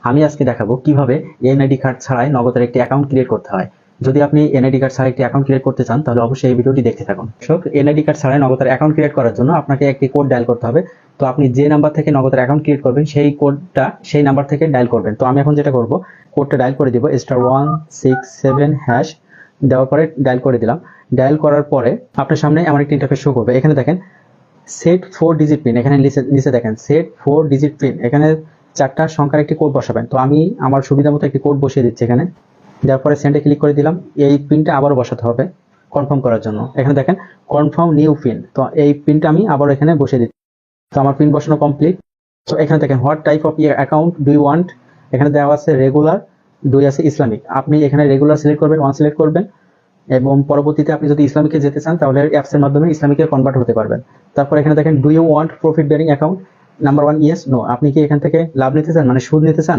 আমি আজকে দেখাবো কিভাবে এনআইডি কার্ড ছাড়াই নগদের একটি অ্যাকাউন্ট ক্রিয়েট করতে হয়। যদি আপনি এনআইডি কার্ড ছাড়া একটি অ্যাকাউন্ট ক্রিয়েট করতে চান তাহলে অবশ্যই এই ভিডিওটি দেখতে থাকুন। এনআইডি কার্ড ছাড়াই নগদের অ্যাকাউন্ট ক্রিয়েট করার জন্য আপনাকে একটি কোড ডায়াল করতে হবে। তো আপনি যে নাম্বার থেকে নগদের অ্যাকাউন্ট ক্রিয়েট করবেন সেই কোডটা সেই নাম্বার থেকে ডায়াল করবেন। তো আমি এখন যেটা করব, কোডটা ডায়াল করে দিব *167# দেওয়ার পরে ডায়াল করে দিলাম। ডায়াল করার পরে আপনার সামনে এমন একটি ইন্টারফেস শো করবে। এখানে দেখেন সেট 4 ডিজিট পিন, এখানে নিচে দেখেন সেট 4 ডিজিট পিন, এখানে 4টা সংখ্যার একটি কোড বসাবেন। তো আমি আমার সুবিধা মতো একটি কোড বসিয়ে দিচ্ছি। এখানে দেওয়ার পরে সেন্ডে ক্লিক করে দিলাম। এই পিনটা আবারও বসাতে হবে কনফার্ম করার জন্য। এখানে দেখেন কনফার্ম নিউ পিন, তো এই পিনটা আমি আবার এখানে বসিয়ে দিচ্ছি। তো আমার পিন বসানো কমপ্লিট। তো এখানে দেখেন what type of account do you want, এখানে দেওয়া আছে রেগুলার, 2 আছে ইসলামিক। আপনি এখানে রেগুলার সিলেক্ট করবেন, 1 সিলেক্ট করবেন, এবং পরবর্তীতে আপনি যদি ইসলামিকে যেতে চান তাহলে অ্যাপসের মাধ্যমে ইসলামিকে কনভার্ট হতে পারবেন। তারপর এখানে দেখেন do you want profit bearing account, number 1 yes no, আপনি কি এখান থেকে লাভ নিতে চান, মানে সুদ নিতে চান?